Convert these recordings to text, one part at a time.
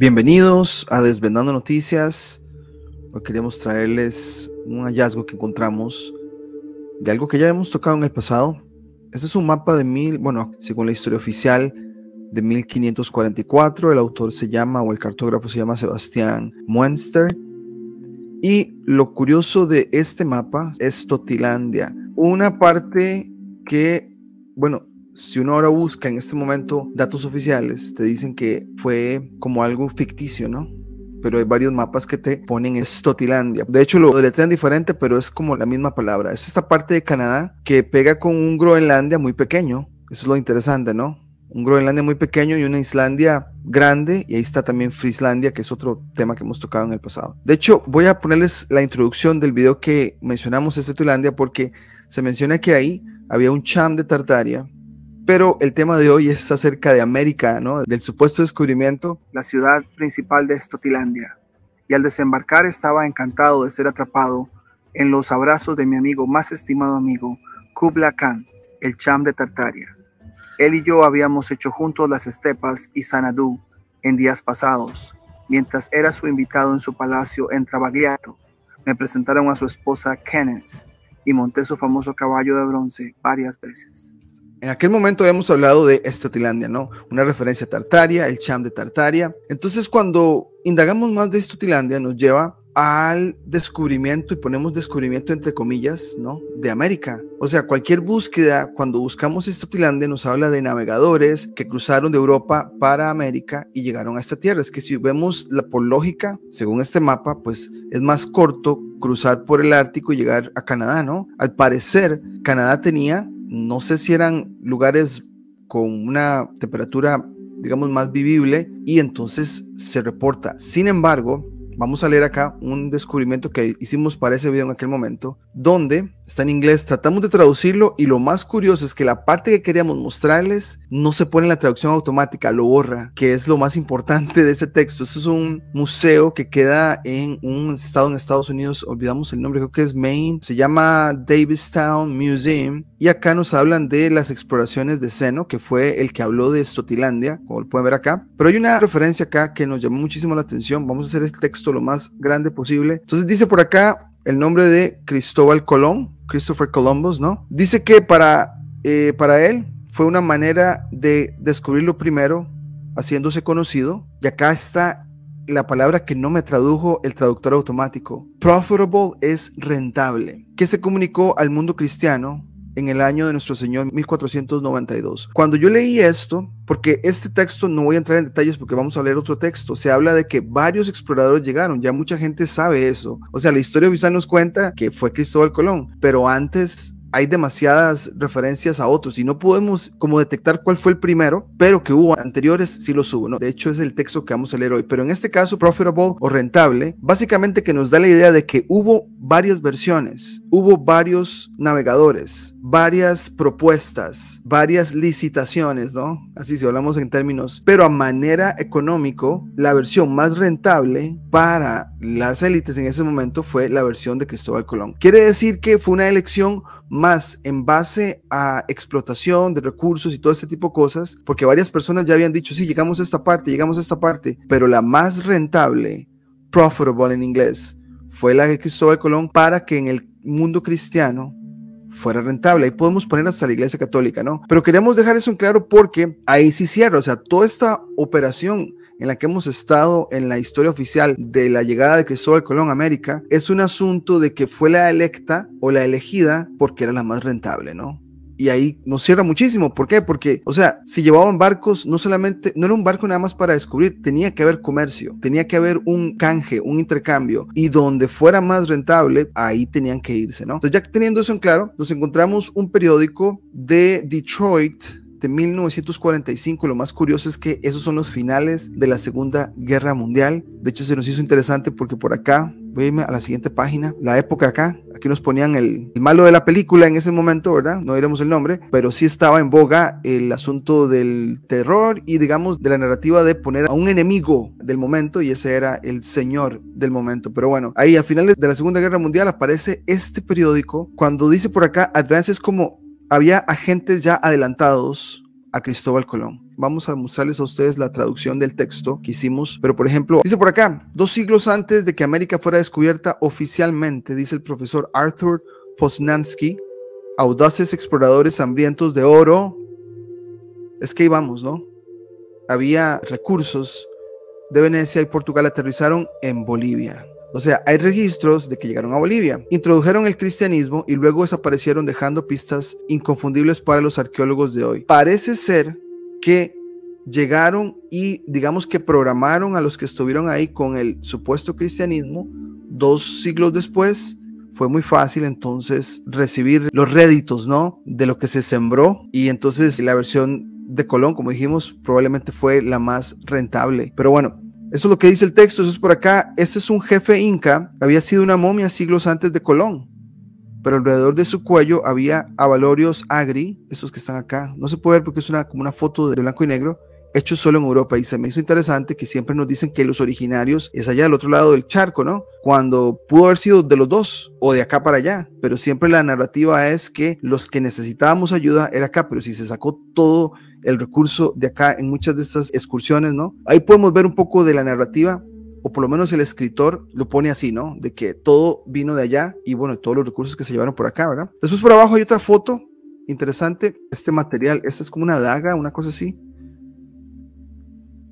Bienvenidos a Desvendando Noticias. Hoy queremos traerles un hallazgo que encontramos de algo que ya hemos tocado en el pasado. Este es un mapa de según la historia oficial, de 1544. El autor se llama, o el cartógrafo se llama Sebastián Muenster. Y lo curioso de este mapa es Totilandia. Una parte que, si uno ahora busca en este momento datos oficiales, te dicen que fue como algo ficticio, ¿no? Pero hay varios mapas que te ponen es Totilandia. De hecho, lo deletrean diferente, pero es como la misma palabra. Es esta parte de Canadá que pega con un Groenlandia muy pequeño. Eso es lo interesante, ¿no? Un Groenlandia muy pequeño y una Islandia grande, y ahí está también Frieslandia, que es otro tema que hemos tocado en el pasado. De hecho, voy a ponerles la introducción del video que mencionamos de Totilandia, porque se menciona que ahí había un cham de Tartaria, pero el tema de hoy es acerca de América, ¿no? Del supuesto descubrimiento, la ciudad principal de Totilandia, y al desembarcar estaba encantado de ser atrapado en los abrazos de mi amigo, más estimado amigo, Kublai Khan, el cham de Tartaria. Él y yo habíamos hecho juntos las estepas y Xanadu en días pasados, mientras era su invitado en su palacio en Travagliato. Me presentaron a su esposa Kenneth y monté su famoso caballo de bronce varias veces. En aquel momento habíamos hablado de Totilandia, ¿no? Una referencia a Tartaria, el cham de Tartaria. Entonces, cuando indagamos más de Totilandia, nos lleva al descubrimiento, y ponemos descubrimiento entre comillas, ¿no? De América. O sea, cualquier búsqueda, cuando buscamos Totilandia, nos habla de navegadores que cruzaron de Europa para América y llegaron a esta tierra. Es que si vemos por lógica, según este mapa, pues es más corto cruzar por el Ártico y llegar a Canadá, ¿no? Al parecer, Canadá tenía, no sé si eran lugares con una temperatura, digamos, más vivible, y entonces se reporta. Sin embargo, vamos a leer acá un descubrimiento que hicimos para ese video en aquel momento, donde está en inglés, tratamos de traducirlo, y lo más curioso es que la parte que queríamos mostrarles no se pone en la traducción automática, lo borra, que es lo más importante de ese texto. Esto es un museo que queda en un estado en Estados Unidos, olvidamos el nombre, creo que es Maine, se llama Davistown Museum, y acá nos hablan de las exploraciones de Zeno, que fue el que habló de Totilandia, como lo pueden ver acá, pero hay una referencia acá que nos llamó muchísimo la atención. Vamos a hacer el texto lo más grande posible. Entonces dice por acá el nombre de Cristóbal Colón, Christopher Columbus, ¿no? Dice que para él fue una manera de descubrirlo primero, haciéndose conocido, y acá está la palabra que no me tradujo el traductor automático. Profitable es rentable, que se comunicó al mundo cristiano en el año de nuestro Señor 1492. Cuando yo leí esto, porque este texto no voy a entrar en detalles porque vamos a leer otro texto, se habla de que varios exploradores llegaron, ya mucha gente sabe eso. O sea, la historia oficial nos cuenta que fue Cristóbal Colón, pero antes hay demasiadas referencias a otros y no podemos como detectar cuál fue el primero, pero que hubo anteriores, sí los hubo, ¿no? De hecho, es el texto que vamos a leer hoy, pero en este caso, profitable o rentable, básicamente que nos da la idea de que hubo varias versiones, hubo varios navegadores, varias propuestas, varias licitaciones, ¿no? Así si hablamos en términos, pero a manera económico, la versión más rentable para las élites en ese momento fue la versión de Cristóbal Colón. Quiere decir que fue una elección más en base a explotación de recursos y todo este tipo de cosas, porque varias personas ya habían dicho, sí, llegamos a esta parte, pero la más rentable, profitable en inglés, fue la de Cristóbal Colón para que en el mundo cristiano fuera rentable. Ahí podemos poner hasta la Iglesia Católica, ¿no? Pero queríamos dejar eso en claro porque ahí sí cierra, o sea, toda esta operación en la que hemos estado en la historia oficial de la llegada de Cristóbal Colón a América, es un asunto de que fue la electa o la elegida porque era la más rentable, ¿no? Y ahí nos cierra muchísimo. ¿Por qué? Porque, o sea, si llevaban barcos, no era un barco nada más para descubrir, tenía que haber comercio, tenía que haber un canje, un intercambio, y donde fuera más rentable, ahí tenían que irse, ¿no? Entonces, ya teniendo eso en claro, nos encontramos un periódico de Detroit de 1945. Lo más curioso es que esos son los finales de la Segunda Guerra Mundial. De hecho, se nos hizo interesante porque por acá, voy a irme a la siguiente página, la época acá, aquí nos ponían el malo de la película en ese momento, ¿verdad? No diremos el nombre, pero sí estaba en boga el asunto del terror y, digamos, de la narrativa de poner a un enemigo del momento, y ese era el señor del momento. Pero bueno, ahí a finales de la Segunda Guerra Mundial aparece este periódico cuando dice por acá, advances, como había agentes ya adelantados a Cristóbal Colón. Vamos a mostrarles a ustedes la traducción del texto que hicimos, pero por ejemplo, dice por acá, 2 siglos antes de que América fuera descubierta oficialmente, dice el profesor Arthur Poznański, audaces exploradores hambrientos de oro, es que íbamos, ¿no? Había recursos de Venecia y Portugal, aterrizaron en Bolivia. O sea, hay registros de que llegaron a Bolivia, introdujeron el cristianismo y luego desaparecieron dejando pistas inconfundibles para los arqueólogos de hoy. Parece ser que llegaron y digamos que programaron a los que estuvieron ahí con el supuesto cristianismo. 2 siglos después fue muy fácil entonces recibir los réditos, ¿no?, de lo que se sembró, y entonces la versión de Colón, como dijimos, probablemente fue la más rentable. Pero bueno, eso es lo que dice el texto. Eso es por acá. Este es un jefe inca, había sido una momia siglos antes de Colón, pero alrededor de su cuello había abalorios agri, estos que están acá. No se puede ver porque es como una foto de blanco y negro, hechos solo en Europa, y se me hizo interesante que siempre nos dicen que los originarios es allá al otro lado del charco, ¿no? Cuando pudo haber sido de los dos o de acá para allá, pero siempre la narrativa es que los que necesitábamos ayuda era acá, pero si se sacó todo el recurso de acá en muchas de estas excursiones, ¿no? Ahí podemos ver un poco de la narrativa, o por lo menos el escritor lo pone así, ¿no? De que todo vino de allá y bueno, todos los recursos que se llevaron por acá, ¿verdad? Después por abajo hay otra foto interesante, este material, esta es como una daga, una cosa así.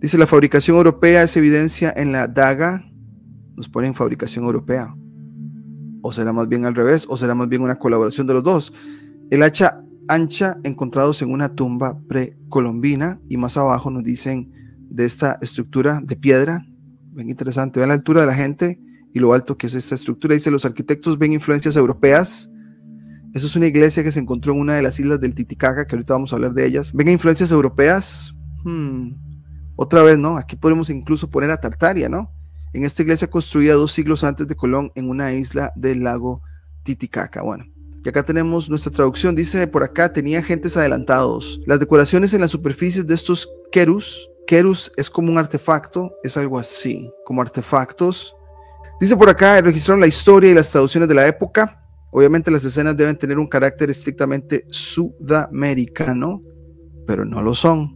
Dice, la fabricación europea es evidencia en la daga, nos ponen fabricación europea, o será más bien al revés, o será más bien una colaboración de los dos. El hacha ancha encontrados en una tumba precolombina, y más abajo nos dicen de esta estructura de piedra, bien interesante, vean la altura de la gente y lo alto que es esta estructura. Dice, los arquitectos ven influencias europeas. Eso es una iglesia que se encontró en una de las islas del Titicaca, que ahorita vamos a hablar de ellas. ¿Ven influencias europeas? Otra vez, ¿no? Aquí podemos incluso poner a Tartaria, ¿no? En esta iglesia construida 2 siglos antes de Colón en una isla del lago Titicaca. Bueno, y acá tenemos nuestra traducción. Dice por acá, tenía agentes adelantados. Las decoraciones en las superficies de estos querus es como un artefacto, es algo así, como artefactos. Dice por acá, registraron la historia y las traducciones de la época. Obviamente las escenas deben tener un carácter estrictamente sudamericano, pero no lo son.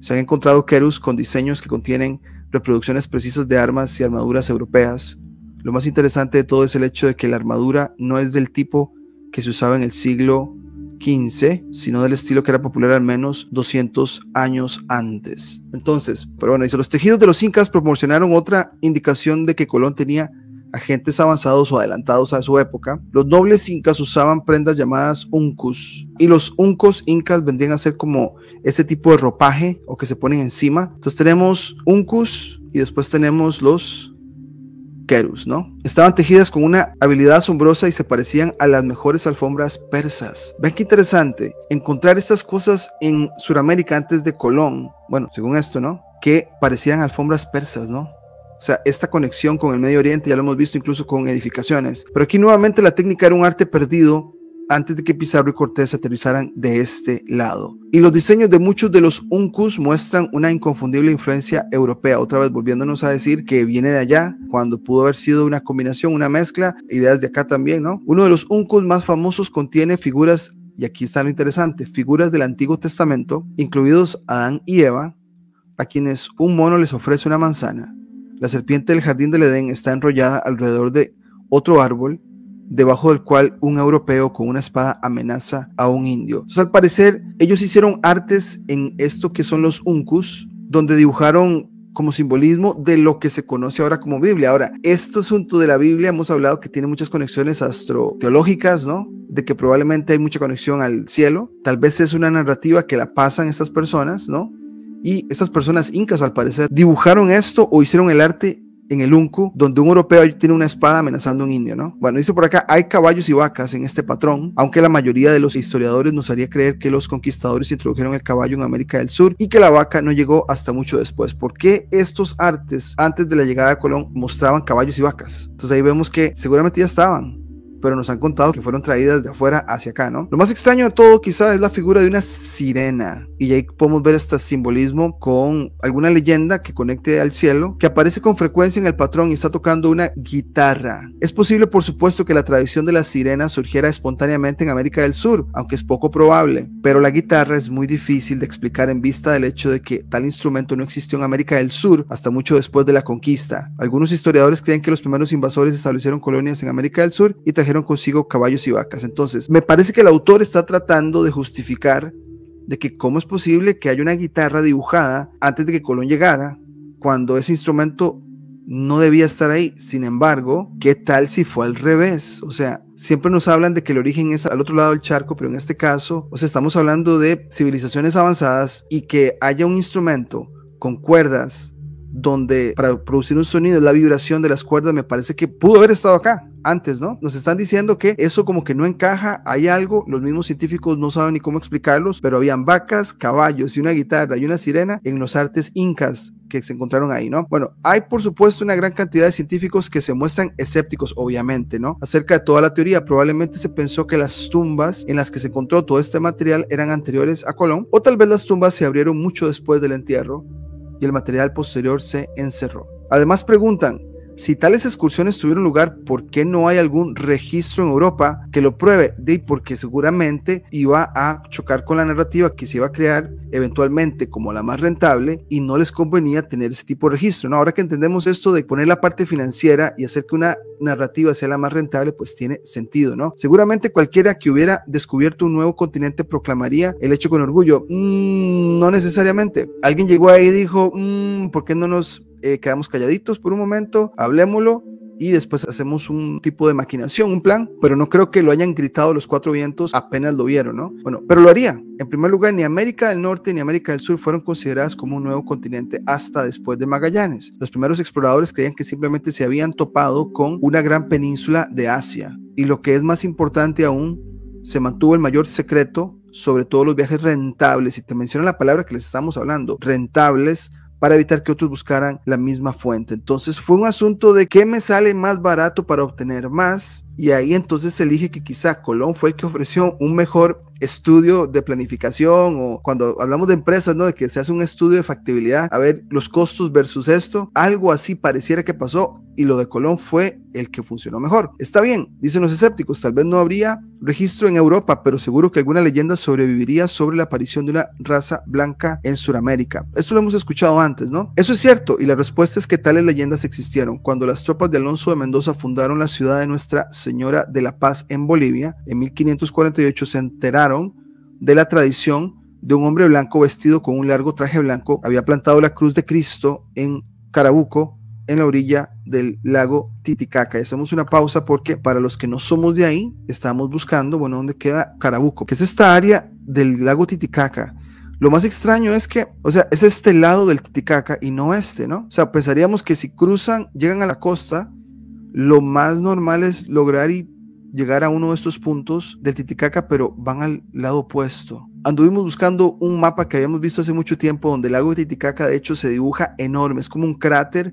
Se han encontrado querus con diseños que contienen reproducciones precisas de armas y armaduras europeas. Lo más interesante de todo es el hecho de que la armadura no es del tipo que se usaba en el siglo XV, sino del estilo que era popular al menos 200 años antes. Entonces, pero bueno, dice, los tejidos de los incas proporcionaron otra indicación de que Colón tenía agentes avanzados o adelantados a su época. Los nobles incas usaban prendas llamadas uncus, y los uncos incas vendrían a ser como ese tipo de ropaje o que se ponen encima. Entonces tenemos uncus y después tenemos los querus, ¿no? Estaban tejidas con una habilidad asombrosa y se parecían a las mejores alfombras persas. Ven qué interesante encontrar estas cosas en Sudamérica antes de Colón. Bueno, según esto, ¿no? Que parecían alfombras persas, ¿no? O sea, esta conexión con el Medio Oriente ya lo hemos visto incluso con edificaciones. Pero aquí nuevamente la técnica era un arte perdido antes de que Pizarro y Cortés aterrizaran de este lado. Y los diseños de muchos de los uncus muestran una inconfundible influencia europea, otra vez volviéndonos a decir que viene de allá, cuando pudo haber sido una combinación, una mezcla, ideas de acá también, ¿no? Uno de los uncus más famosos contiene figuras, y aquí está lo interesante, figuras del Antiguo Testamento, incluidos Adán y Eva, a quienes un mono les ofrece una manzana. La serpiente del jardín del Edén está enrollada alrededor de otro árbol, debajo del cual un europeo con una espada amenaza a un indio. Entonces, al parecer, ellos hicieron artes en esto que son los uncus, donde dibujaron como simbolismo de lo que se conoce ahora como Biblia. Ahora, este asunto de la Biblia hemos hablado que tiene muchas conexiones astroteológicas, ¿no? De que probablemente hay mucha conexión al cielo. Tal vez es una narrativa que la pasan estas personas, ¿no? Y estas personas incas, al parecer, dibujaron esto o hicieron el arte en el uncu, donde un europeo tiene una espada amenazando a un indio, ¿no? Bueno, dice por acá, hay caballos y vacas en este patrón, aunque la mayoría de los historiadores nos haría creer que los conquistadores introdujeron el caballo en América del Sur y que la vaca no llegó hasta mucho después. ¿Por qué estos artes antes de la llegada de Colón mostraban caballos y vacas? Entonces ahí vemos que seguramente ya estaban, pero nos han contado que fueron traídas de afuera hacia acá, ¿no? Lo más extraño de todo quizá es la figura de una sirena. y ahí podemos ver este simbolismo con alguna leyenda que conecte al cielo, que aparece con frecuencia en el patrón y está tocando una guitarra. Es posible, por supuesto, que la tradición de las sirenas surgiera espontáneamente en América del Sur, aunque es poco probable, pero la guitarra es muy difícil de explicar en vista del hecho de que tal instrumento no existió en América del Sur hasta mucho después de la conquista. Algunos historiadores creen que los primeros invasores establecieron colonias en América del Sur y trajeron consigo caballos y vacas. Entonces, me parece que el autor está tratando de justificar de que cómo es posible que haya una guitarra dibujada antes de que Colón llegara, cuando ese instrumento no debía estar ahí. Sin embargo, ¿qué tal si fue al revés? O sea, siempre nos hablan de que el origen es al otro lado del charco, pero en este caso, o sea, estamos hablando de civilizaciones avanzadas y que haya un instrumento con cuerdas donde para producir un sonido la vibración de las cuerdas, me parece que pudo haber estado acá antes, ¿no? Nos están diciendo que eso como que no encaja, hay algo, los mismos científicos no saben ni cómo explicarlos, pero habían vacas, caballos y una guitarra y una sirena en los artes incas que se encontraron ahí, ¿no? Bueno, hay por supuesto una gran cantidad de científicos que se muestran escépticos, obviamente, ¿no? Acerca de toda la teoría. Probablemente se pensó que las tumbas en las que se encontró todo este material eran anteriores a Colón, o tal vez las tumbas se abrieron mucho después del entierro y el material posterior se encerró. Además preguntan, si tales excursiones tuvieron lugar, ¿por qué no hay algún registro en Europa que lo pruebe? Porque seguramente iba a chocar con la narrativa que se iba a crear eventualmente como la más rentable y no les convenía tener ese tipo de registro, ¿no? Ahora que entendemos esto de poner la parte financiera y hacer que una narrativa sea la más rentable, pues tiene sentido, ¿no? Seguramente cualquiera que hubiera descubierto un nuevo continente proclamaría el hecho con orgullo. No necesariamente. Alguien llegó ahí y dijo, ¿por qué no nos quedamos calladitos por un momento, hablémoslo y después hacemos un tipo de maquinación, un plan? Pero no creo que lo hayan gritado los cuatro vientos apenas lo vieron, ¿no? Bueno, pero lo haría. En primer lugar, ni América del Norte ni América del Sur fueron consideradas como un nuevo continente hasta después de Magallanes. Los primeros exploradores creían que simplemente se habían topado con una gran península de Asia, y lo que es más importante aún, se mantuvo el mayor secreto sobre todos los viajes rentables, y te menciono la palabra que les estamos hablando, rentables, para evitar que otros buscaran la misma fuente. Entonces fue un asunto de qué me sale más barato para obtener más, y ahí entonces se elige que quizá Colón fue el que ofreció un mejor estudio de planificación, o cuando hablamos de empresas, ¿no? De que se hace un estudio de factibilidad, a ver los costos versus esto, algo así pareciera que pasó, y lo de Colón fue el que funcionó mejor. Está bien, dicen los escépticos, tal vez no habría registro en Europa, pero seguro que alguna leyenda sobreviviría sobre la aparición de una raza blanca en Sudamérica. Esto lo hemos escuchado antes, ¿no? Eso es cierto, y la respuesta es que tales leyendas existieron. Cuando las tropas de Alonso de Mendoza fundaron la ciudad de Nuestra Señora de la Paz en Bolivia, en 1548 se enteraron de la tradición de un hombre blanco vestido con un largo traje blanco, había plantado la cruz de Cristo en Carabuco, en la orilla del lago Titicaca. Y hacemos una pausa porque para los que no somos de ahí, estamos buscando, bueno, ¿dónde queda Carabuco? Que es esta área del lago Titicaca. Lo más extraño es que, o sea, es este lado del Titicaca y no este, ¿no? O sea, pensaríamos que si cruzan, llegan a la costa, lo más normal es lograr y llegar a uno de estos puntos del Titicaca, pero van al lado opuesto. Anduvimos buscando un mapa que habíamos visto hace mucho tiempo donde el lago Titicaca de hecho se dibuja enorme, es como un cráter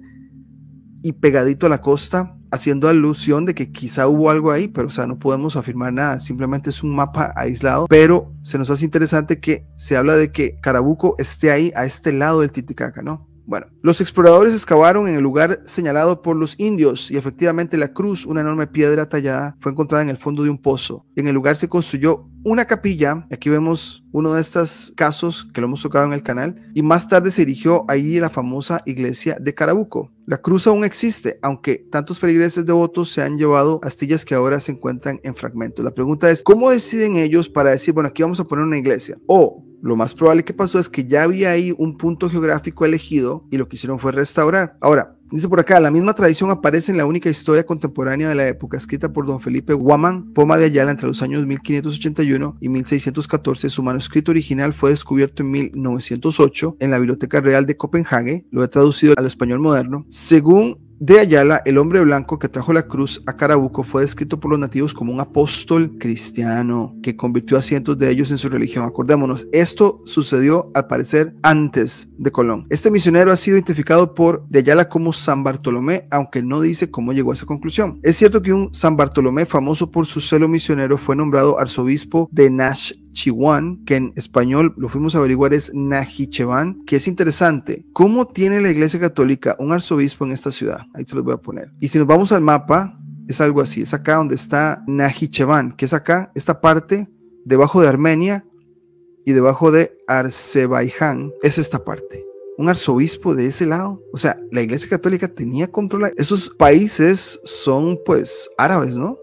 y pegadito a la costa, haciendo alusión de que quizá hubo algo ahí, pero o sea, no podemos afirmar nada, simplemente es un mapa aislado, pero se nos hace interesante que se habla de que Carabuco esté ahí a este lado del Titicaca, ¿no? Bueno, los exploradores excavaron en el lugar señalado por los indios y efectivamente la cruz, una enorme piedra tallada, fue encontrada en el fondo de un pozo. En el lugar se construyó una capilla, aquí vemos uno de estos casos que lo hemos tocado en el canal, y más tarde se erigió ahí la famosa iglesia de Carabuco. La cruz aún existe, aunque tantos feligreses devotos se han llevado astillas que ahora se encuentran en fragmentos. La pregunta es, ¿cómo deciden ellos para decir, bueno, aquí vamos a poner una iglesia? O lo más probable que pasó es que ya había ahí un punto geográfico elegido y lo que hicieron fue restaurar. Ahora, dice por acá, la misma tradición aparece en la única historia contemporánea de la época, escrita por don Felipe Guamán Poma de Ayala entre los años 1581 y 1614. Su manuscrito original fue descubierto en 1908 en la Biblioteca Real de Copenhague. Lo he traducido al español moderno. Según de Ayala, el hombre blanco que trajo la cruz a Carabuco fue descrito por los nativos como un apóstol cristiano que convirtió a cientos de ellos en su religión. Acordémonos, esto sucedió al parecer antes de Colón. Este misionero ha sido identificado por de Ayala como San Bartolomé, aunque no dice cómo llegó a esa conclusión. Es cierto que un San Bartolomé famoso por su celo misionero fue nombrado arzobispo de Nachitoches Nakhchivan, que en español lo fuimos a averiguar es Najicheván, que es interesante. ¿Cómo tiene la Iglesia Católica un arzobispo en esta ciudad? Ahí te los voy a poner. Y si nos vamos al mapa, es algo así. Es acá donde está Najicheván, que es acá, esta parte, debajo de Armenia y debajo de Azerbaiyán, es esta parte. Un arzobispo de ese lado. O sea, la Iglesia Católica tenía control. Esos países son pues árabes, ¿no?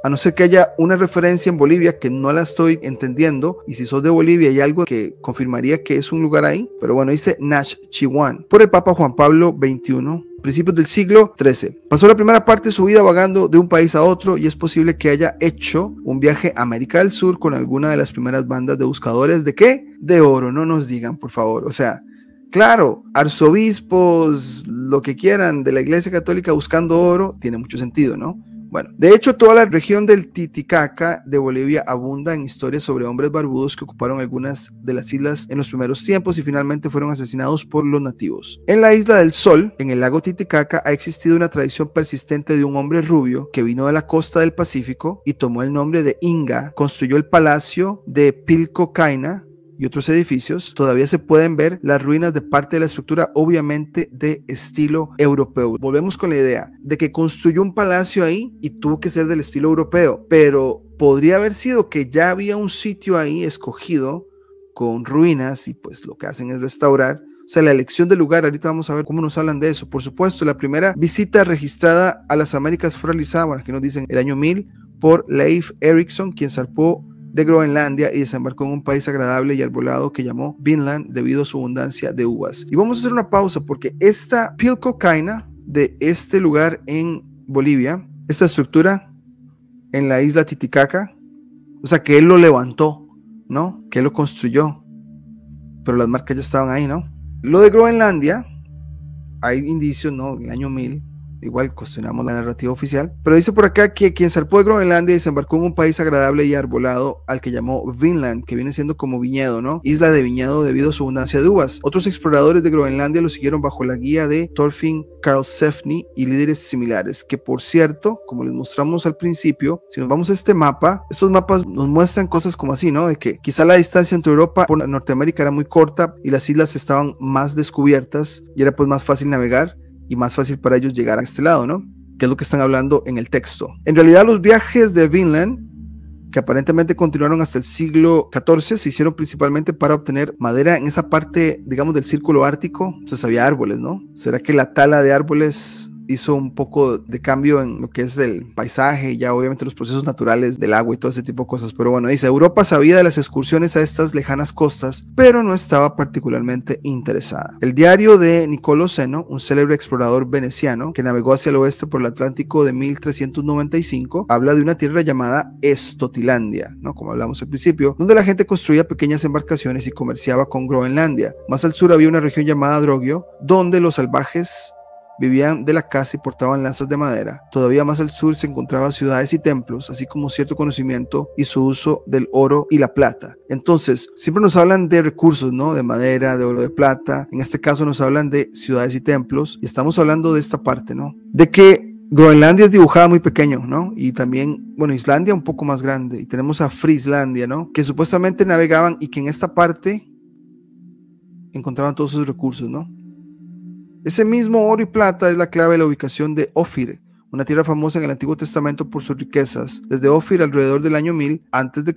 A no ser que haya una referencia en Bolivia que no la estoy entendiendo, y si sos de Bolivia hay algo que confirmaría que es un lugar ahí, pero bueno, dice Nakhchivan, por el Papa Juan Pablo XXI, principios del siglo XIII. Pasó la primera parte de su vida vagando de un país a otro, y es posible que haya hecho un viaje a América del Sur con alguna de las primeras bandas de buscadores ¿de qué? De oro, no nos digan por favor, o sea, claro, arzobispos, lo que quieran de la Iglesia Católica buscando oro, tiene mucho sentido, ¿no? Bueno, de hecho, toda la región del Titicaca de Bolivia abunda en historias sobre hombres barbudos que ocuparon algunas de las islas en los primeros tiempos y finalmente fueron asesinados por los nativos. En la isla del Sol, en el lago Titicaca, ha existido una tradición persistente de un hombre rubio que vino de la costa del Pacífico y tomó el nombre de Inga, construyó el palacio de Pilcocaina y otros edificios. Todavía se pueden ver las ruinas de parte de la estructura, obviamente de estilo europeo. Volvemos con la idea de que construyó un palacio ahí y tuvo que ser del estilo europeo, pero podría haber sido que ya había un sitio ahí escogido con ruinas y pues lo que hacen es restaurar. O sea, la elección del lugar, ahorita vamos a ver cómo nos hablan de eso. Por supuesto, la primera visita registrada a las Américas fue realizada, bueno, aquí nos dicen el año 1000, por Leif Erikson, quien zarpó de Groenlandia y desembarcó en un país agradable y arbolado que llamó Vinland debido a su abundancia de uvas. Y vamos a hacer una pausa porque esta Pilcocaina de este lugar en Bolivia, esta estructura en la isla Titicaca, o sea que él lo levantó, ¿no? Que él lo construyó, pero las marcas ya estaban ahí, ¿no? Lo de Groenlandia, hay indicios, ¿no? En el año 1000, igual cuestionamos la narrativa oficial, pero dice por acá que quien zarpó de Groenlandia desembarcó en un país agradable y arbolado al que llamó Vinland, que viene siendo como viñedo, ¿no? Isla de viñedo debido a su abundancia de uvas. Otros exploradores de Groenlandia lo siguieron bajo la guía de Thorfinn Karlsefni y líderes similares, que por cierto, como les mostramos al principio, si nos vamos a este mapa, estos mapas nos muestran cosas como así, ¿no? De que quizá la distancia entre Europa y Norteamérica era muy corta y las islas estaban más descubiertas y era pues más fácil navegar y más fácil para ellos llegar a este lado, ¿no? Que es lo que están hablando en el texto. En realidad los viajes de Vinland, que aparentemente continuaron hasta el siglo XIV, se hicieron principalmente para obtener madera en esa parte, digamos, del círculo ártico. Entonces había árboles, ¿no? ¿Será que la tala de árboles hizo un poco de cambio en lo que es el paisaje y ya obviamente los procesos naturales del agua y todo ese tipo de cosas? Pero bueno, dice, Europa sabía de las excursiones a estas lejanas costas, pero no estaba particularmente interesada. El diario de Niccolò Zeno, un célebre explorador veneciano que navegó hacia el oeste por el Atlántico de 1395, habla de una tierra llamada Estotilandia, ¿no? Como hablamos al principio, donde la gente construía pequeñas embarcaciones y comerciaba con Groenlandia. Más al sur había una región llamada Drogio, donde los salvajes vivían de la caza y portaban lanzas de madera. Todavía más al sur se encontraban ciudades y templos, así como cierto conocimiento y su uso del oro y la plata. Entonces, siempre nos hablan de recursos, ¿no? De madera, de oro, de plata. En este caso nos hablan de ciudades y templos. Y estamos hablando de esta parte, ¿no? De que Groenlandia es dibujada muy pequeño, ¿no? Y también, bueno, Islandia un poco más grande. Y tenemos a Frieslandia, ¿no? Que supuestamente navegaban y que en esta parte encontraban todos sus recursos, ¿no? Ese mismo oro y plata es la clave de la ubicación de Ofir, una tierra famosa en el Antiguo Testamento por sus riquezas. Desde Ofir, alrededor del año 1000 a.C.,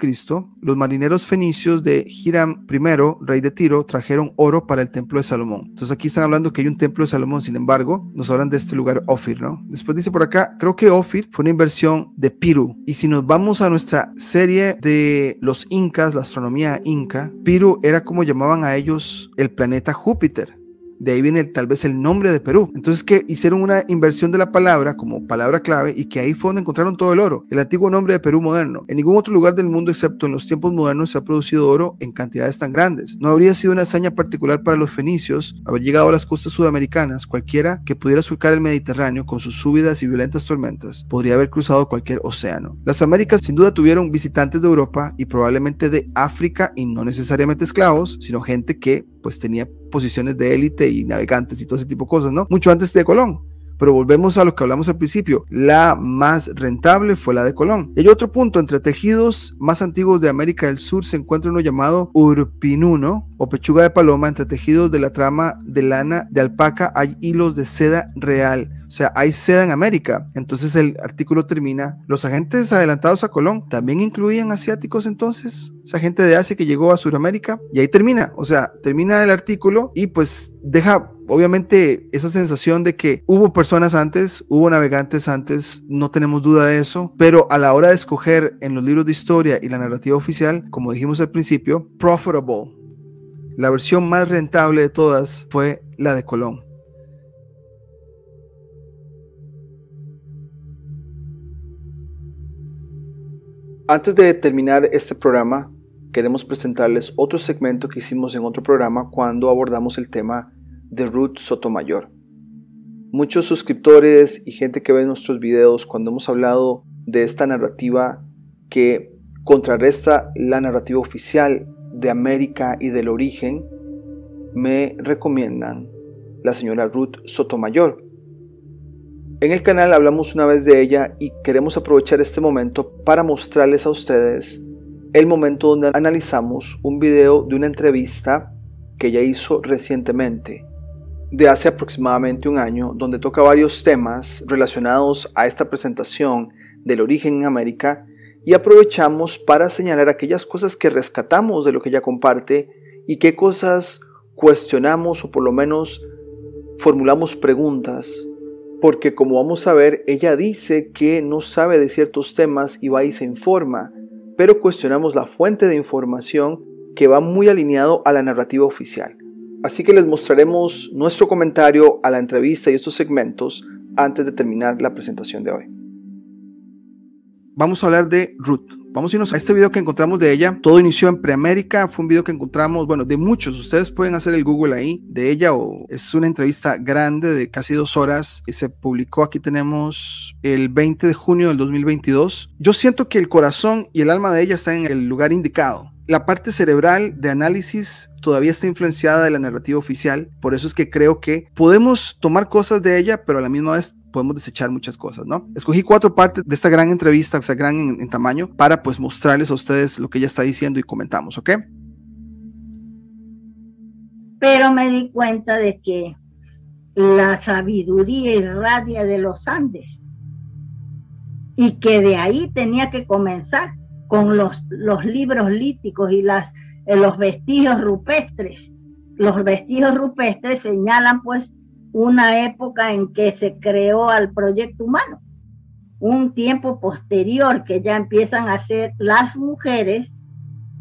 los marineros fenicios de Hiram I, rey de Tiro, trajeron oro para el templo de Salomón. Entonces aquí están hablando que hay un templo de Salomón, sin embargo, nos hablan de este lugar Ofir, ¿no? Después dice por acá, creo que Ofir fue una inversión de Piru. Y si nos vamos a nuestra serie de los incas, la astronomía inca, Piru era como llamaban a ellos el planeta Júpiter. De ahí viene tal vez el nombre de Perú. Entonces que hicieron una inversión de la palabra como palabra clave y que ahí fue donde encontraron todo el oro, el antiguo nombre de Perú moderno. En ningún otro lugar del mundo excepto en los tiempos modernos se ha producido oro en cantidades tan grandes. No habría sido una hazaña particular para los fenicios haber llegado a las costas sudamericanas. Cualquiera que pudiera surcar el Mediterráneo con sus súbidas y violentas tormentas podría haber cruzado cualquier océano. Las Américas sin duda tuvieron visitantes de Europa y probablemente de África, y no necesariamente esclavos, sino gente que pues tenía posiciones de élite y navegantes y todo ese tipo de cosas, ¿no? Mucho antes de Colón. pero volvemos a lo que hablamos al principio, la más rentable fue la de Colón. Y hay otro punto, entre tejidos más antiguos de América del Sur se encuentra uno llamado urpinuno o pechuga de paloma. Entre tejidos de la trama de lana de alpaca hay hilos de seda real. O sea, hay seda en América. Entonces el artículo termina, los agentes adelantados a Colón también incluían asiáticos entonces, esa gente de Asia que llegó a Sudamérica, y ahí termina, o sea, termina el artículo y pues deja obviamente esa sensación de que hubo personas antes, hubo navegantes antes, no tenemos duda de eso, pero a la hora de escoger en los libros de historia y la narrativa oficial, como dijimos al principio, profitable, la versión más rentable de todas fue la de Colón. Antes de terminar este programa, queremos presentarles otro segmento que hicimos en otro programa cuando abordamos el tema de Ruth Sotomayor. Muchos suscriptores y gente que ve nuestros videos, cuando hemos hablado de esta narrativa que contrarresta la narrativa oficial de América y del origen, me recomiendan la señora Ruth Sotomayor. En el canal hablamos una vez de ella y queremos aprovechar este momento para mostrarles a ustedes el momento donde analizamos un video de una entrevista que ella hizo recientemente, de hace aproximadamente un año, donde toca varios temas relacionados a esta presentación del origen en América, y aprovechamos para señalar aquellas cosas que rescatamos de lo que ella comparte y qué cosas cuestionamos o por lo menos formulamos preguntas. Porque como vamos a ver, ella dice que no sabe de ciertos temas y va y se informa, pero cuestionamos la fuente de información que va muy alineado a la narrativa oficial. Así que les mostraremos nuestro comentario a la entrevista y estos segmentos antes de terminar la presentación de hoy. Vamos a hablar de Ruth. Vamos a irnos a este video que encontramos de ella. Todo inició en Preamérica. Fue un video que encontramos, bueno, de muchos. Ustedes pueden hacer el Google ahí de ella, o es una entrevista grande de casi 2 horas que se publicó. Aquí tenemos el 20 de junio del 2022. Yo siento que el corazón y el alma de ella están en el lugar indicado. La parte cerebral de análisis todavía está influenciada de la narrativa oficial. Por eso es que creo que podemos tomar cosas de ella, pero a la misma vez podemos desechar muchas cosas, ¿no? Escogí 4 partes de esta gran entrevista, o sea, gran en tamaño, para pues mostrarles a ustedes lo que ella está diciendo y comentamos, ¿ok? Pero me di cuenta de que la sabiduría irradia de los Andes y que de ahí tenía que comenzar con los libros líticos y los vestigios rupestres. Los vestigios rupestres señalan pues una época en que se creó al proyecto humano, un tiempo posterior que ya empiezan a ser las mujeres,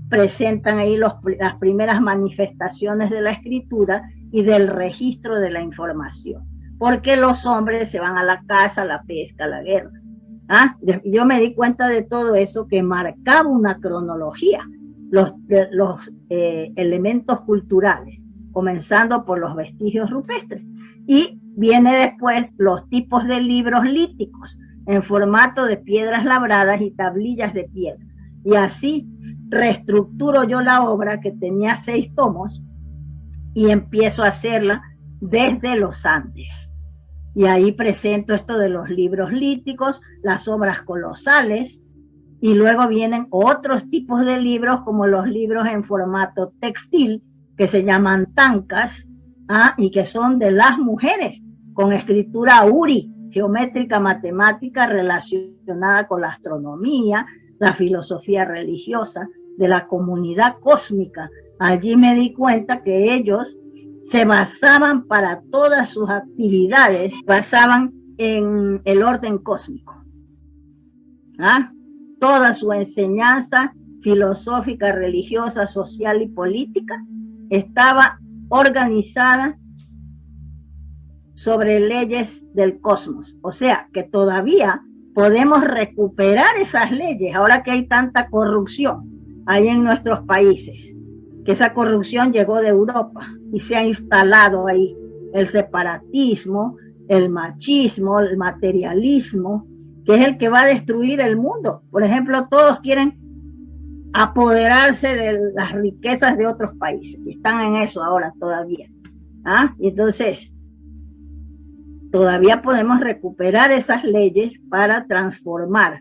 presentan ahí las primeras manifestaciones de la escritura y del registro de la información, porque los hombres se van a la caza, a la pesca, a la guerra. Yo me di cuenta de todo eso que marcaba una cronología, los elementos culturales, comenzando por los vestigios rupestres. Y viene después los tipos de libros líticos en formato de piedras labradas y tablillas de piedra. Y así reestructuro yo la obra que tenía 6 tomos y empiezo a hacerla desde los Andes. Y ahí presento esto de los libros líticos, las obras colosales, y luego vienen otros tipos de libros como los libros en formato textil que se llaman tancas, y que son de las mujeres, con escritura uri, geométrica matemática relacionada con la astronomía, la filosofía religiosa, de la comunidad cósmica. Allí me di cuenta que ellos se basaban para todas sus actividades, basaban en el orden cósmico. Toda su enseñanza filosófica, religiosa, social y política estaba organizada sobre leyes del cosmos. O sea, que todavía podemos recuperar esas leyes, ahora que hay tanta corrupción ahí en nuestros países, que esa corrupción llegó de Europa y se ha instalado ahí el separatismo, el machismo, el materialismo, que es el que va a destruir el mundo. Por ejemplo, todos quieren apoderarse de las riquezas de otros países, y están en eso ahora todavía. Y entonces, todavía podemos recuperar esas leyes para transformar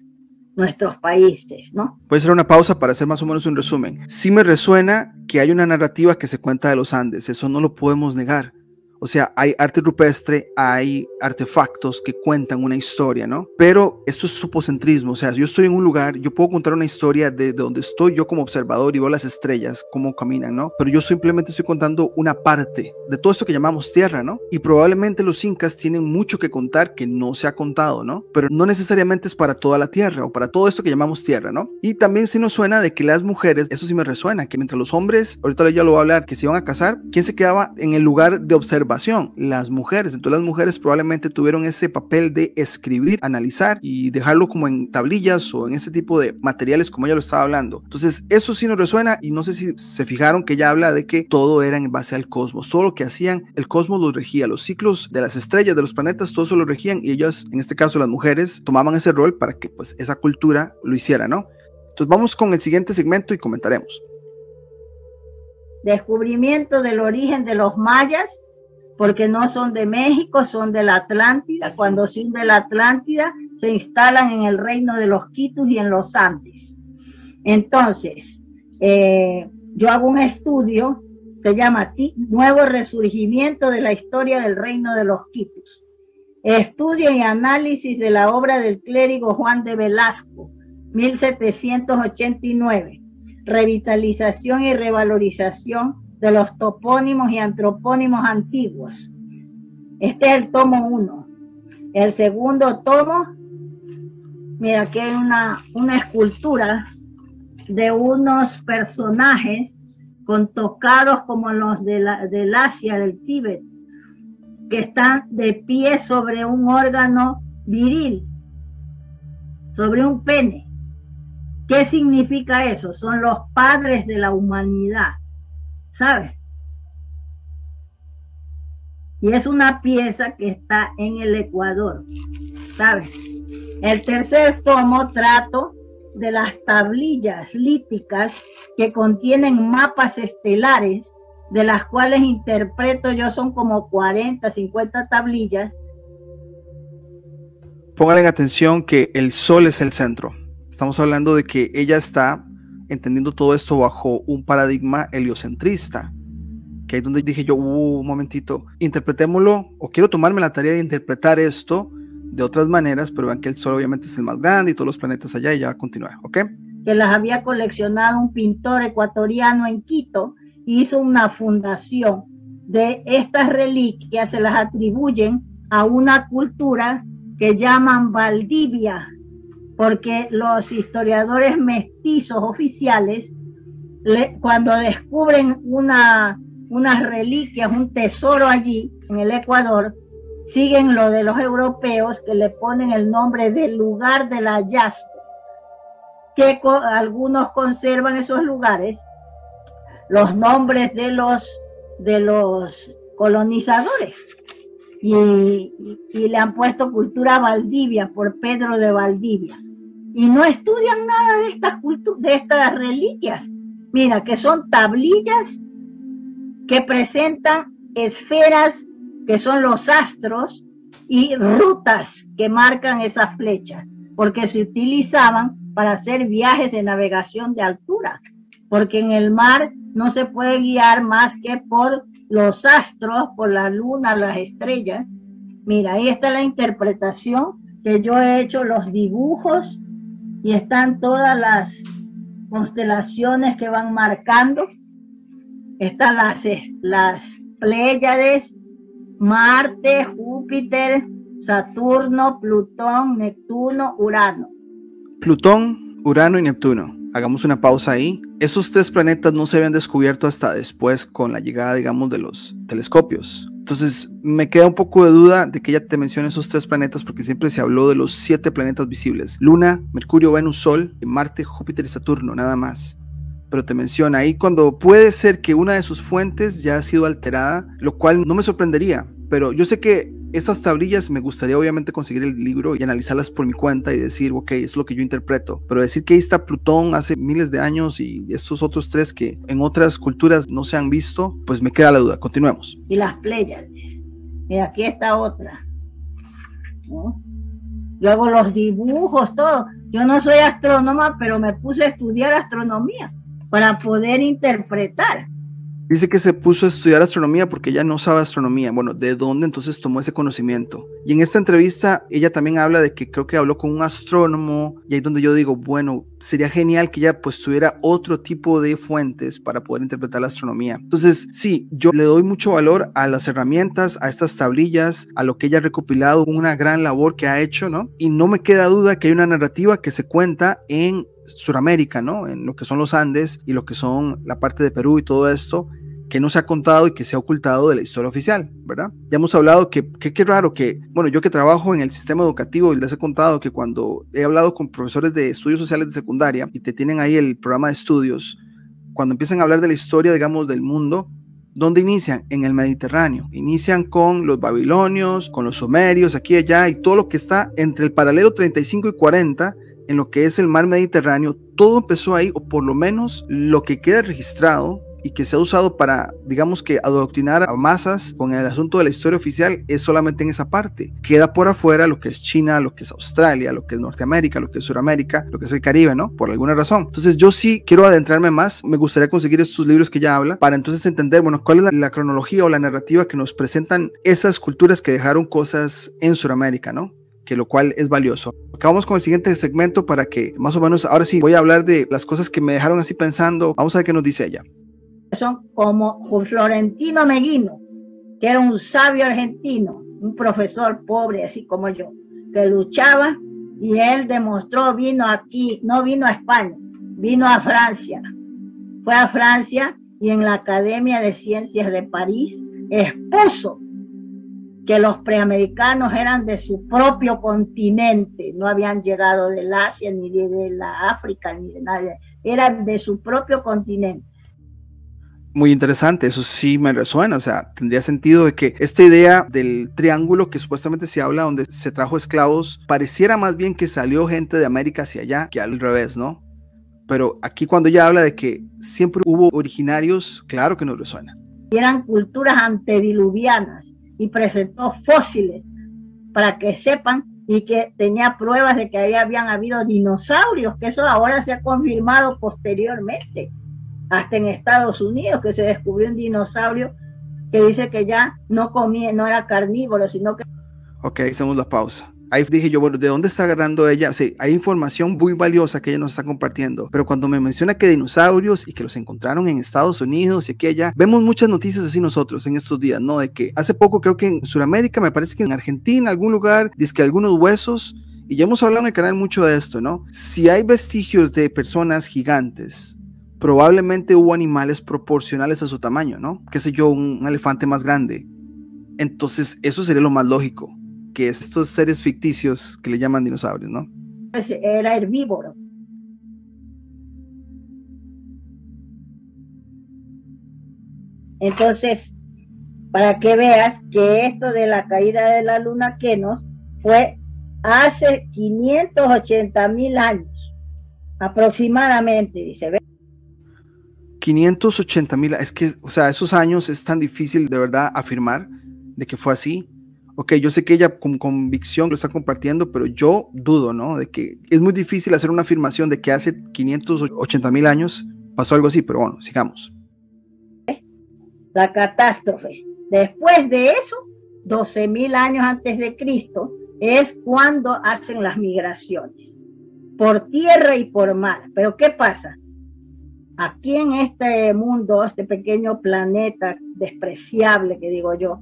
nuestros países, ¿no? Voy a hacer una pausa para hacer más o menos un resumen. Sí me resuena que hay una narrativa que se cuenta de los Andes, eso no lo podemos negar. O sea, hay arte rupestre, hay artefactos que cuentan una historia, ¿no? Pero esto es supocentrismo, o sea, yo estoy en un lugar, yo puedo contar una historia de donde estoy yo como observador y veo las estrellas, cómo caminan, ¿no? Pero yo simplemente estoy contando una parte de todo esto que llamamos tierra, ¿no? Y probablemente los incas tienen mucho que contar que no se ha contado, ¿no? Pero no necesariamente es para toda la tierra o para todo esto que llamamos tierra, ¿no? Y también sí nos suena de que las mujeres, eso sí me resuena, que mientras los hombres, ahorita ya lo voy a hablar, que se iban a casar, ¿quién se quedaba en el lugar de observación? Las mujeres. Entonces las mujeres probablemente tuvieron ese papel de escribir, analizar y dejarlo como en tablillas o en ese tipo de materiales como ella lo estaba hablando. Entonces eso sí nos resuena y no sé si se fijaron que ella habla de que todo era en base al cosmos, todo lo que hacían, el cosmos los regía, los ciclos de las estrellas, de los planetas, todo eso lo regían y ellas, en este caso las mujeres, tomaban ese rol para que pues esa cultura lo hiciera, ¿no? Entonces vamos con el siguiente segmento y comentaremos. Descubrimiento del origen de los mayas, porque no son de México, son de la Atlántida. Cuando se hunde la Atlántida, se instalan en el reino de los Quitus y en los Andes. Entonces, yo hago un estudio, se llama Nuevo Resurgimiento de la Historia del Reino de los Quitus. Estudio y análisis de la obra del clérigo Juan de Velasco, 1789. Revitalización y revalorización de los topónimos y antropónimos antiguos. Este es el tomo 1. El segundo tomo, mira, aquí hay una escultura de unos personajes con tocados como los del Asia, del Tíbet, que están de pie sobre un órgano viril, sobre un pene. ¿Qué significa eso? Son los padres de la humanidad, ¿sabes? Y es una pieza que está en el Ecuador, ¿sabes? El tercer tomo trato de las tablillas líticas que contienen mapas estelares, de las cuales interpreto yo, son como 40, 50 tablillas. Pongan atención que el sol es el centro. Estamos hablando de que ella está entendiendo todo esto bajo un paradigma heliocentrista, que ahí es donde dije yo, un momentito, interpretémoslo, o quiero tomarme la tarea de interpretar esto de otras maneras, pero vean que el Sol obviamente es el más grande y todos los planetas allá, y ya continúa, ¿ok? Que las había coleccionado un pintor ecuatoriano en Quito, hizo una fundación de estas reliquias, se las atribuyen a una cultura que llaman Valdivia, porque los historiadores mestizos oficiales, cuando descubren unas reliquias, un tesoro allí en el Ecuador, siguen lo de los europeos, que le ponen el nombre del lugar del hallazgo, que algunos conservan esos lugares, los nombres de los colonizadores, y le han puesto cultura Valdivia por Pedro de Valdivia, y no estudian nada de estas reliquias. Mira, que son tablillas que presentan esferas que son los astros y rutas que marcan esas flechas, porque se utilizaban para hacer viajes de navegación de altura, porque en el mar no se puede guiar más que por los astros, por la luna, las estrellas. Mira, ahí está la interpretación que yo he hecho, los dibujos, y están todas las constelaciones que van marcando. Están las Pléyades, Marte, Júpiter, Saturno, Plutón, Neptuno, Urano. Plutón, Urano y Neptuno. Hagamos una pausa ahí. Esos tres planetas no se habían descubierto hasta después, con la llegada, digamos, de los telescopios. Entonces me queda un poco de duda de que ella te mencione esos tres planetas, porque siempre se habló de los 7 planetas visibles: Luna, Mercurio, Venus, Sol, Marte, Júpiter y Saturno, nada más. Pero te menciona ahí cuando puede ser que una de sus fuentes ya ha sido alterada, lo cual no me sorprendería, pero yo sé que estas tablillas me gustaría obviamente conseguir el libro y analizarlas por mi cuenta y decir, ok, es lo que yo interpreto, pero decir que ahí está Plutón hace miles de años y estos otros tres que en otras culturas no se han visto, pues me queda la duda. Continuemos. Y las Pléyades, y aquí está otra, ¿no? Yo hago los dibujos, todo. Yo no soy astrónoma, pero me puse a estudiar astronomía para poder interpretar. Dice que se puso a estudiar astronomía porque ella no sabe astronomía. Bueno, ¿de dónde entonces tomó ese conocimiento? Y en esta entrevista ella también habla de que creo que habló con un astrónomo, y ahí es donde yo digo, bueno, sería genial que ella pues tuviera otro tipo de fuentes para poder interpretar la astronomía. Entonces, sí, yo le doy mucho valor a las herramientas, a estas tablillas, a lo que ella ha recopilado, una gran labor que ha hecho, ¿no? Y no me queda duda que hay una narrativa que se cuenta en Suramérica, ¿no? En lo que son los Andes y lo que son la parte de Perú y todo esto, que no se ha contado y que se ha ocultado de la historia oficial, ¿verdad? Ya hemos hablado que qué raro que, bueno, yo que trabajo en el sistema educativo, les he contado que cuando he hablado con profesores de estudios sociales de secundaria y te tienen ahí el programa de estudios, cuando empiezan a hablar de la historia, digamos, del mundo, ¿dónde inician? En el Mediterráneo. Inician con los babilonios, con los sumerios, aquí y allá, y todo lo que está entre el paralelo 35 y 40, en lo que es el mar Mediterráneo, todo empezó ahí, o por lo menos lo que queda registrado y que se ha usado para, digamos que adoctrinar a masas con el asunto de la historia oficial, es solamente en esa parte. Queda por afuera lo que es China, lo que es Australia, lo que es Norteamérica, lo que es Suramérica, lo que es el Caribe, ¿no? Por alguna razón. Entonces yo sí quiero adentrarme más, me gustaría conseguir estos libros que ella habla, para entonces entender, bueno, cuál es la cronología o la narrativa que nos presentan esas culturas que dejaron cosas en Suramérica, ¿no? Que lo cual es valioso. Acabamos con el siguiente segmento para que más o menos, ahora sí, voy a hablar de las cosas que me dejaron así pensando. Vamos a ver qué nos dice ella. Son como Florentino Meguino, que era un sabio argentino, un profesor pobre, así como yo, que luchaba, y él demostró, vino aquí, no vino a España, vino a Francia. Fue a Francia y en la Academia de Ciencias de París expuso que los preamericanos eran de su propio continente, no habían llegado del Asia, ni de la África, ni de nadie, eran de su propio continente. Muy interesante, eso sí me resuena, o sea, tendría sentido de que esta idea del triángulo que supuestamente se habla, donde se trajo esclavos, pareciera más bien que salió gente de América hacia allá, que al revés, ¿no? Pero aquí cuando ella habla de que siempre hubo originarios, claro que nos resuena. Eran culturas antediluvianas, y presentó fósiles para que sepan, y que tenía pruebas de que ahí habían habido dinosaurios, que eso ahora se ha confirmado posteriormente, hasta en Estados Unidos, que se descubrió un dinosaurio que dice que ya no comía, no era carnívoro, sino que... Ok, hacemos la pausa. Ahí dije yo, bueno, ¿de dónde está agarrando ella? Sí, hay información muy valiosa que ella nos está compartiendo, pero cuando me menciona que dinosaurios y que los encontraron en Estados Unidos y aquí allá, vemos muchas noticias así nosotros en estos días, ¿no? De que hace poco creo que en Sudamérica, me parece que en Argentina, algún lugar, dice que algunos huesos, y ya hemos hablado en el canal mucho de esto, ¿no? Si hay vestigios de personas gigantes, probablemente hubo animales proporcionales a su tamaño, ¿no? Qué sé yo, un elefante más grande. Entonces, eso sería lo más lógico, que estos seres ficticios que le llaman dinosaurios, ¿no? Era herbívoro. Entonces, para que veas que esto de la caída de la luna Kenos fue hace 580,000 años, aproximadamente, dice. 580,000, es que, o sea, esos años es tan difícil de verdad afirmar de que fue así. Ok, yo sé que ella con convicción lo está compartiendo, pero yo dudo, ¿no? De que es muy difícil hacer una afirmación de que hace 580,000 años pasó algo así, pero bueno, sigamos. La catástrofe. Después de eso, 12,000 años antes de Cristo, es cuando hacen las migraciones, por tierra y por mar. Pero ¿qué pasa? Aquí en este mundo, este pequeño planeta despreciable que digo yo,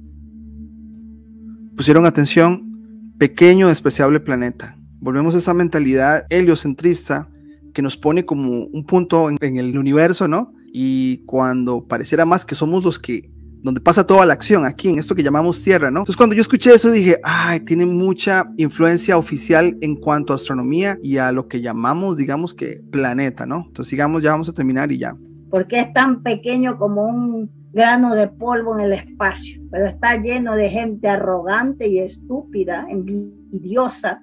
pusieron atención, pequeño despreciable planeta. Volvemos a esa mentalidad heliocentrista que nos pone como un punto en el universo, ¿no? Y cuando pareciera más que somos los que, donde pasa toda la acción, aquí en esto que llamamos Tierra, ¿no? Entonces cuando yo escuché eso dije, ay, tiene mucha influencia oficial en cuanto a astronomía y a lo que llamamos, digamos que planeta, ¿no? Entonces sigamos, ya vamos a terminar y ya. Porque es tan pequeño como un grano de polvo en el espacio, pero está lleno de gente arrogante y estúpida, envidiosa.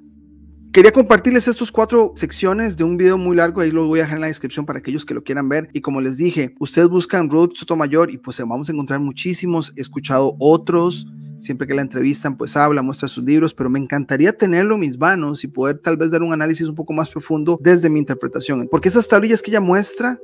Quería compartirles estas 4 secciones de un video muy largo, ahí lo voy a dejar en la descripción para aquellos que lo quieran ver, y como les dije, ustedes buscan Ruth Sotomayor y pues vamos a encontrar muchísimos, he escuchado otros, siempre que la entrevistan pues habla, muestra sus libros, pero me encantaría tenerlo en mis manos y poder tal vez dar un análisis un poco más profundo desde mi interpretación, porque esas tablillas que ella muestra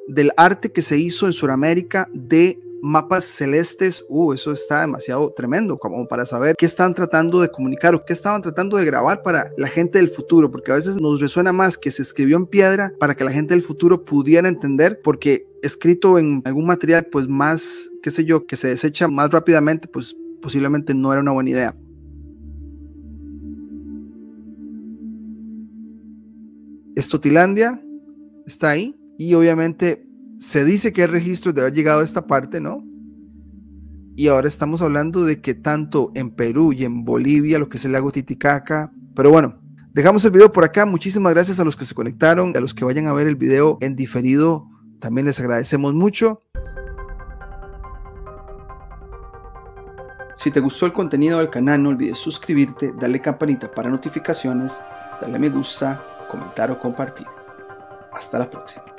del arte que se hizo en Sudamérica de mapas celestes, eso está demasiado tremendo como para saber qué están tratando de comunicar o qué estaban tratando de grabar para la gente del futuro, porque a veces nos resuena más que se escribió en piedra para que la gente del futuro pudiera entender, porque escrito en algún material pues más, qué sé yo, que se desecha más rápidamente, pues posiblemente no era una buena idea. Estotilandia está ahí y obviamente se dice que hay registros de haber llegado a esta parte, ¿no? Y ahora estamos hablando de que tanto en Perú y en Bolivia, lo que es el lago Titicaca, pero bueno, dejamos el video por acá. Muchísimas gracias a los que se conectaron, a los que vayan a ver el video en diferido, también les agradecemos mucho. Si te gustó el contenido del canal, no olvides suscribirte, darle campanita para notificaciones, darle me gusta, comentar o compartir. Hasta la próxima.